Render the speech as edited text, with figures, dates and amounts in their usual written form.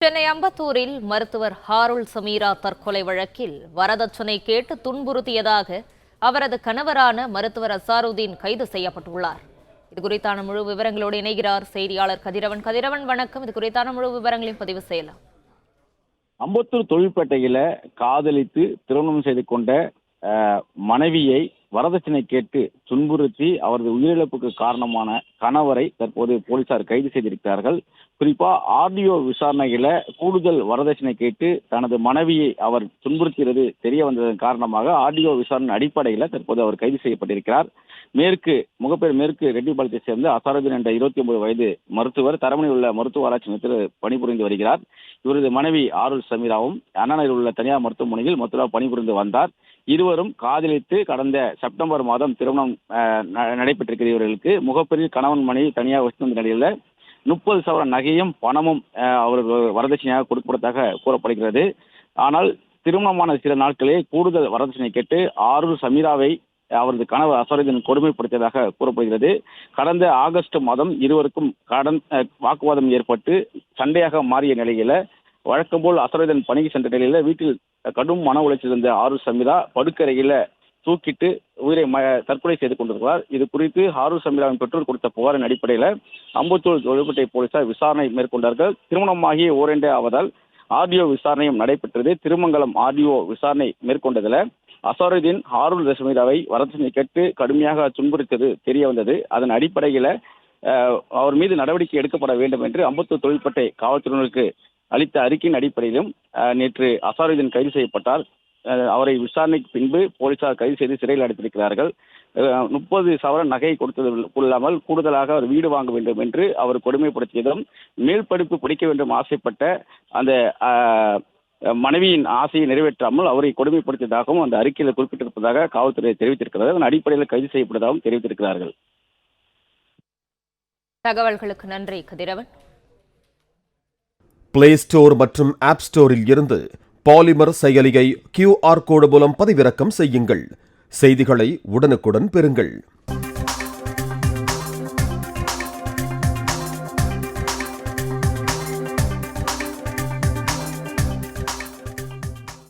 சென்னை அம்பத்தூரில் மருத்துவர் ஹாருல் சமீரா தற்கொலை வழக்கில் வரதட்சணை கேட்டு துன்புறுத்தியதாக அவரது கணவரான மருத்துவர் அசாருதீன் கைது செய்யப்பட்டுள்ளார். இதுகுறித்தான முழு விவரங்களோடு இணைகிறார் செய்தியாளர் கதிரவன். கதிரவன், வணக்கம். இது குறித்தான முழு விவரங்களையும் பதிவு செய்யலாம். அம்பத்தூர் தொழிற்பேட்டையில காதலித்து திருமணம் செய்து கொண்ட மனைவியை வரதட்சணை கேட்டு துன்புறுத்தி அவரது உயிரிழப்புக்கு காரணமான கணவரை தற்போது போலீசார் கைது செய்திருக்கிறார்கள். குறிப்பா ஆடியோ விசாரணையில கூடுதல் வரதட்சணை கேட்டு தனது மனைவியை அவர் துன்புறுத்தியது தெரிய வந்ததன் காரணமாக ஆடியோ விசாரணை அடிப்படையில தற்போது அவர் கைது செய்யப்பட்டிருக்கிறார். முகப்பேர் மேற்கு ரெட்டிபாளையத்தை சேர்ந்த அசாருதீன் என்ற 29 வயது மருத்துவர் தரமணியில் உள்ள மருத்துவ ஆராய்ச்சி நிலையத்தில் பணிபுரிந்து வருகிறார். இவரது மனைவி ஹாருல் சமீராவும் அண்ணாநகரில் உள்ள தனியார் மருத்துவமனையில் மருத்துவராக பணிபுரிந்து வந்தார். இருவரும் காதலித்து கடந்த செப்டம்பர் மாதம் திருமணம் நடைபெற்றிருக்கிற இவர்களுக்கு முகப்பேரில் கணவன் மனைவி தனியாக வசித்து வந்த நிலையில 30 சவரன் நகையும் பணமும் அவர்கள் வரதட்சணையாக கொடுப்பதாக கூறப்படுகிறது. ஆனால் திருமணமான சில நாட்களே கூடுதல் வரதட்சணை கேட்டு ஹாருல் சமீராவை அவரது கணவர் அசாருதீன் கொடுமைப்படுத்தியதாக கூறப்படுகிறது. கடந்த ஆகஸ்ட் மாதம் இருவருக்கும் வாக்குவாதம் ஏற்பட்டு சண்டையாக மாறிய நிலையில வழக்கம் போல் அசாருதீன் பணிக்கு சென்ற நிலையில வீட்டில் கடும் மன உளைச்சல் இருந்த ஹாருல் சமீரா படுக்கறையில தூக்கிட்டு உயிரை தற்கொலை செய்து கொண்டிருக்கிறார். இது குறித்து ஹாருல் சமீராவின் பெற்றோர் கொடுத்த புகாரின் அடிப்படையில் அம்பத்தூர் தொழிற்பேட்டை போலீசார் விசாரணை மேற்கொண்டார்கள். திருமணமாகி ஓரிண்டே ஆவதால் ஆடியோ விசாரணையும் நடைபெற்றது. திருமங்கலம் ஆடியோ விசாரணை மேற்கொண்டதில் அசாருதீன் ஹாருல் சமீராவை வரதட்சணை கேட்டு கடுமையாக துன்புறுத்தது தெரிய வந்தது. அதன் அடிப்படையில் அவர் மீது நடவடிக்கை எடுக்கப்பட வேண்டும் என்று அம்பத்தூர் தொழிற்பேட்டை காவல்துறையினருக்கு அளித்த அறிக்கையின் அடிப்படையிலும் நேற்று அசாருதீன் கைது செய்யப்பட்டார். அவரை விசாரணைக்கு பின்பு போலீசார் கைது செய்து சிறையில் அடைத்திருக்கிறார்கள். 30 சவரன் நகை கொடுத்தது இல்லாமல் கூடுதலாக அவர் வீடு வாங்க வேண்டும் என்று அவர் கொடுமைப்படுத்தியதும் மேல் படிப்பு படிக்க வேண்டும் ஆசைப்பட்ட அந்த மனைவியின் ஆசையை நிறைவேற்றாமல் அவரை கொடுமைப்படுத்தியதாகவும் அந்த அறிக்கையில் குறிப்பிட்டிருப்பதாக காவல்துறை தெரிவித்திருக்கிறது. அதன் அடிப்படையில் கைது செய்யப்பட்டதாகவும் தெரிவித்திருக்கிறார்கள். தகவல்களுக்கு நன்றி கதிரவன். பிளே ஸ்டோர் மற்றும் ஆப் ஸ்டோரில் இருந்து பாலிமர் செயலியை QR கோடு மூலம் பதிவிறக்கம் செய்யுங்கள். செய்திகளை உடனுக்குடன் பெறுங்கள்.